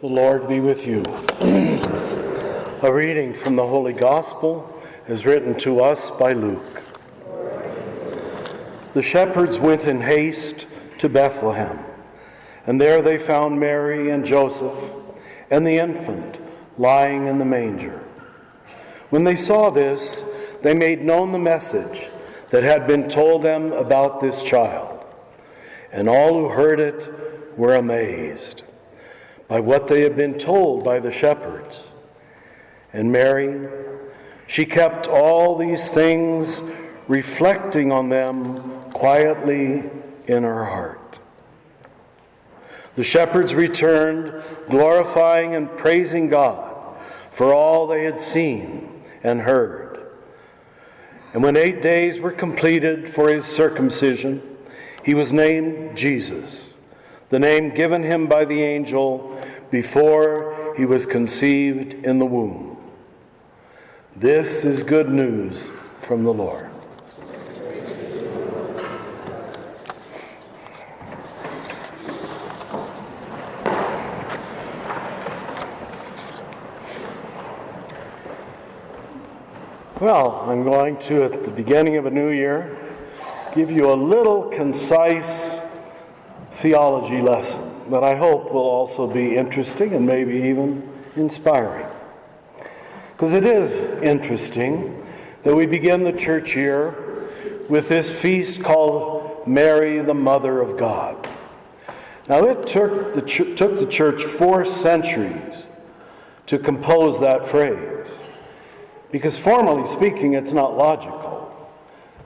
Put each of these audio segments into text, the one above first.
The Lord be with you. A reading from the Holy Gospel is written to us by Luke. The shepherds went in haste to Bethlehem, and there they found Mary and Joseph and the infant lying in the manger. When they saw this, they made known the message that had been told them about this child, and all who heard it were amazed by what they had been told by the shepherds. And Mary, she kept all these things, reflecting on them quietly in her heart. The shepherds returned, glorifying and praising God for all they had seen and heard. And when 8 days were completed for his circumcision, he was named Jesus, the name given him by the angel before he was conceived in the womb. This is good news from the Lord. Well, I'm going to, at the beginning of a new year, give you a little concise theology lesson that I hope will also be interesting and maybe even inspiring. Because it is interesting that we begin the church year with this feast called Mary, the Mother of God. Now, it took the church 4 centuries to compose that phrase, because formally speaking, it's not logical.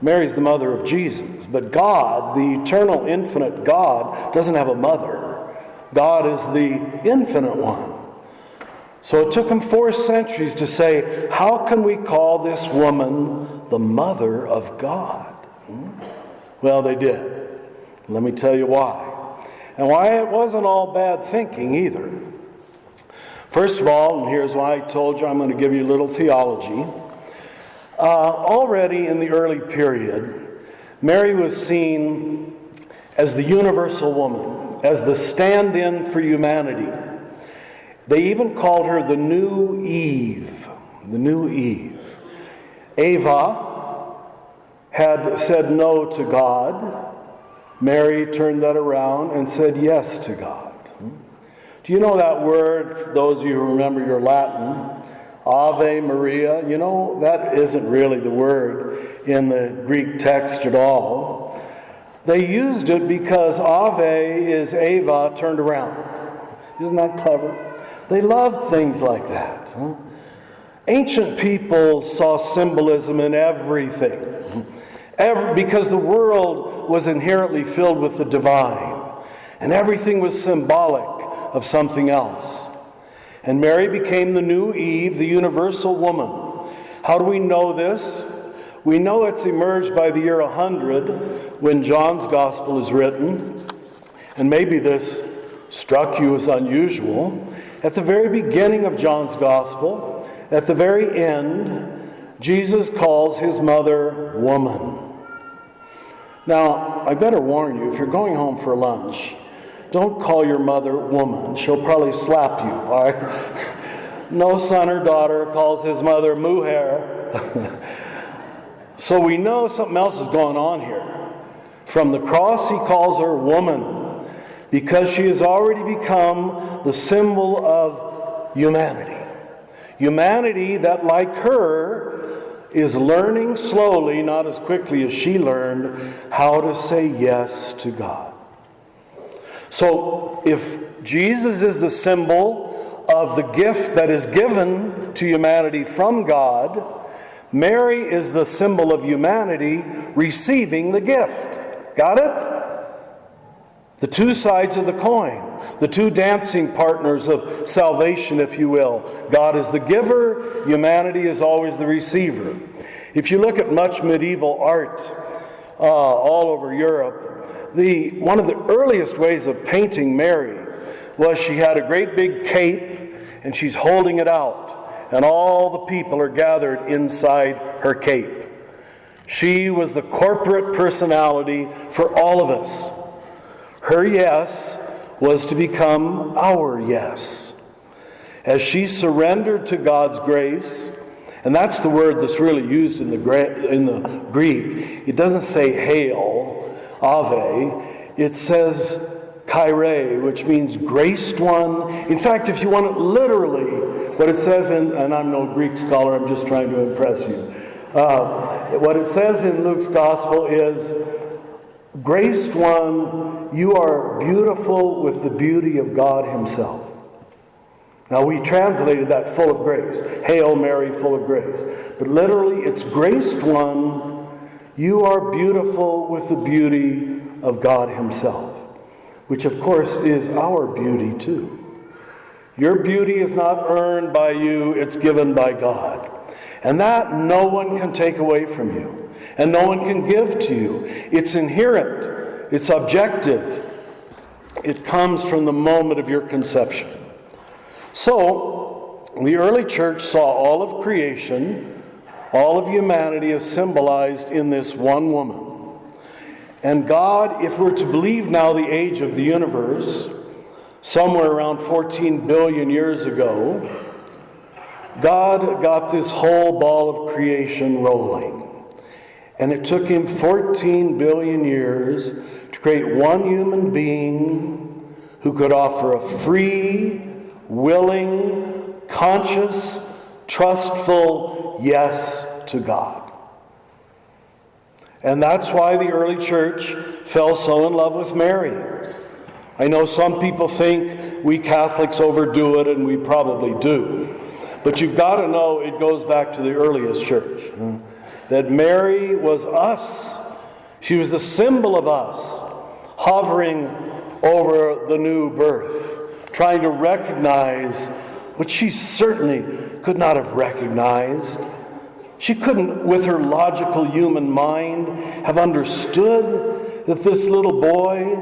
Mary's the mother of Jesus, but God, the eternal, infinite God, doesn't have a mother. God is the infinite one. So it took them 4 centuries to say, how can we call this woman the mother of God? Well, they did. Let me tell you why. And why it wasn't all bad thinking either. First of all, and here's why I told you I'm going to give you a little theology. Already in the early period, Mary was seen as the universal woman, as the stand-in for humanity. They even called her the new Eve, the new Eve. Eva had said no to God. Mary turned that around and said yes to God. Do you know that word, for those of you who remember your Latin, Ave Maria? You know, that isn't really the word in the Greek text at all. They used it because Ave is Eva turned around. Isn't that clever? They loved things like that. Ancient people saw symbolism in everything, because the world was inherently filled with the divine, and everything was symbolic of something else. And Mary became the new Eve, the universal woman. How do we know this? We know it's emerged by the year 100 when John's Gospel is written. And maybe this struck you as unusual. At the very beginning of John's Gospel, at the very end, Jesus calls his mother woman. Now, I better warn you, if you're going home for lunch, don't call your mother woman. She'll probably slap you, all right? No son or daughter calls his mother mujer. So we know something else is going on here. From the cross, he calls her woman, because she has already become the symbol of humanity. Humanity that, like her, is learning slowly, not as quickly as she learned, how to say yes to God. So, if Jesus is the symbol of the gift that is given to humanity from God, Mary is the symbol of humanity receiving the gift. Got it? The two sides of the coin, the two dancing partners of salvation, if you will. God is the giver, humanity is always the receiver. If you look at much medieval art all over Europe, one of the earliest ways of painting Mary was she had a great big cape and she's holding it out, and all the people are gathered inside her cape. She was the corporate personality for all of us. Her yes was to become our yes. as she surrendered to God's grace, and that's the word that's really used in the Greek. It doesn't say hail, ave. It says Kyrie, which means graced one. In fact, if you want it literally, what it says and I'm no Greek scholar, I'm just trying to impress you. What it says in Luke's gospel is, graced one, you are beautiful with the beauty of God himself. Now we translated that full of grace. Hail Mary, full of grace. But literally it's graced one, you are beautiful with the beauty of God himself. Which of course is our beauty too. Your beauty is not earned by you, it's given by God. And that no one can take away from you. And no one can give to you. It's inherent. It's objective. It comes from the moment of your conception. So, the early church saw all of creation, all of humanity as symbolized in this one woman. And God, if we're to believe now the age of the universe, somewhere around 14 billion years ago, God got this whole ball of creation rolling. And it took him 14 billion years to create one human being who could offer a free, willing, conscious, trustful yes to God. And that's why the early church fell so in love with Mary. I know some people think we Catholics overdo it, and we probably do. But you've got to know it goes back to the earliest church. That Mary was us. She was the symbol of us, hovering over the new birth, trying to recognize what she certainly could not have recognized. She couldn't, with her logical human mind, have understood that this little boy,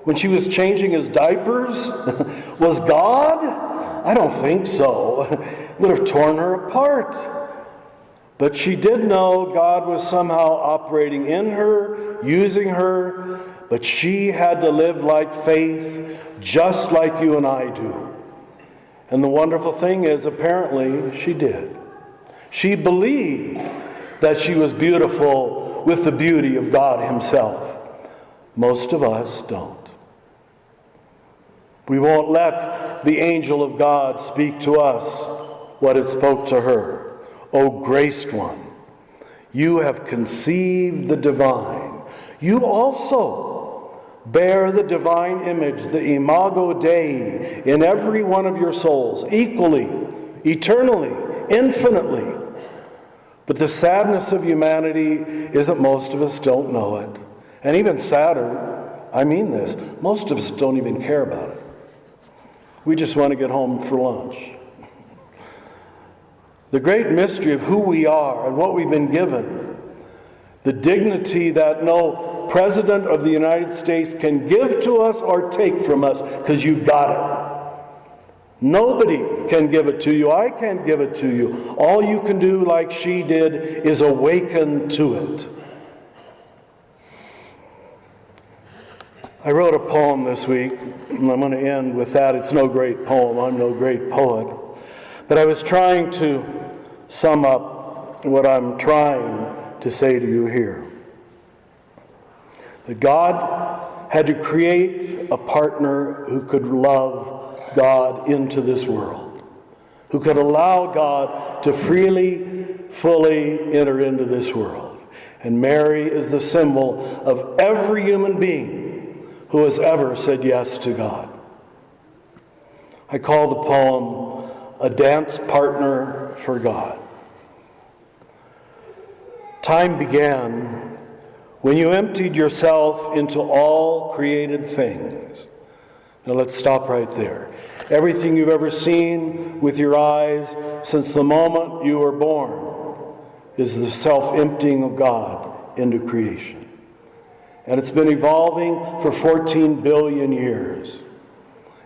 when she was changing his diapers, was God? I don't think so. It would have torn her apart. But she did know God was somehow operating in her, using her, but she had to live like faith, just like you and I do. And the wonderful thing is, apparently, she did. She believed that she was beautiful with the beauty of God himself. Most of us don't. We won't let the angel of God speak to us what it spoke to her. O graced one, you have conceived the divine. You also bear the divine image, the imago Dei, in every one of your souls, equally, eternally, infinitely. But the sadness of humanity is that most of us don't know it. And even sadder, I mean this, most of us don't even care about it. We just want to get home for lunch. The great mystery of who we are and what we've been given, the dignity that no president of the United States can give to us or take from us because you got it. Nobody can give it to you. I can't give it to you. All you can do, like she did, is awaken to it. I wrote a poem this week, and I'm going to end with that. It's no great poem. I'm no great poet. But I was trying to sum up what I'm trying to say to you here. That God had to create a partner who could love God into this world, who could allow God to freely, fully enter into this world. And Mary is the symbol of every human being who has ever said yes to God. I call the poem A Dance Partner for God. Time began when you emptied yourself into all created things. Now let's stop right there. Everything you've ever seen with your eyes since the moment you were born is the self-emptying of God into creation. And it's been evolving for 14 billion years.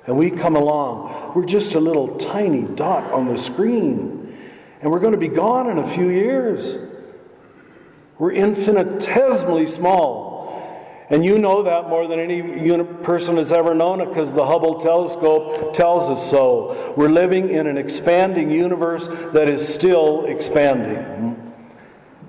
And we come along, we're just a little tiny dot on the screen, and we're going to be gone in a few years. We're infinitesimally small. And you know that more than any person has ever known it, because the Hubble telescope tells us so. We're living in an expanding universe that is still expanding.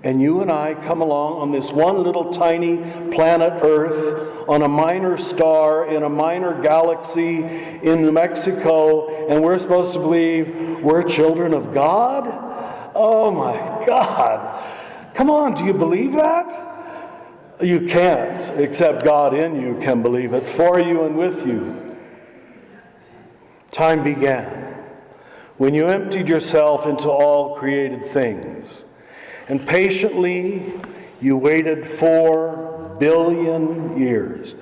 And you and I come along on this one little tiny planet Earth, on a minor star, in a minor galaxy in New Mexico, and we're supposed to believe we're children of God? Oh my God. Come on, do you believe that? You can't, except God in you can believe it, for you and with you. Time began when you emptied yourself into all created things. And patiently, you waited 4 billion years.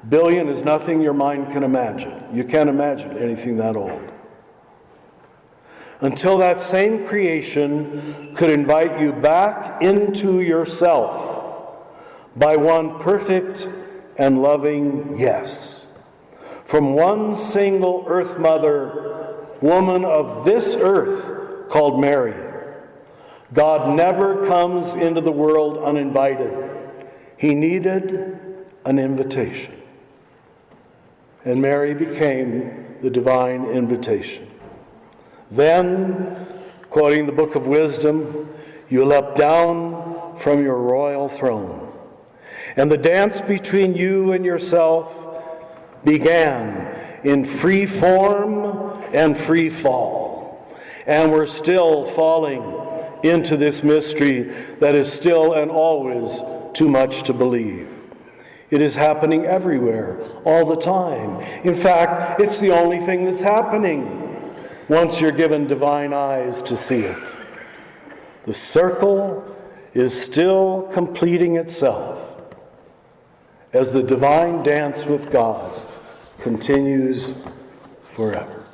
Billion is nothing your mind can imagine. You can't imagine anything that old. Until that same creation could invite you back into yourself by one perfect and loving yes. From one single earth mother, woman of this earth called Mary. God never comes into the world uninvited. He needed an invitation. And Mary became the divine invitation. Then, quoting the Book of Wisdom, you leapt down from your royal throne. And the dance between you and yourself began in free form and free fall. And we're still falling into this mystery that is still and always too much to believe. It is happening everywhere, all the time. In fact, it's the only thing that's happening once you're given divine eyes to see it. The circle is still completing itself as the divine dance with God continues forever.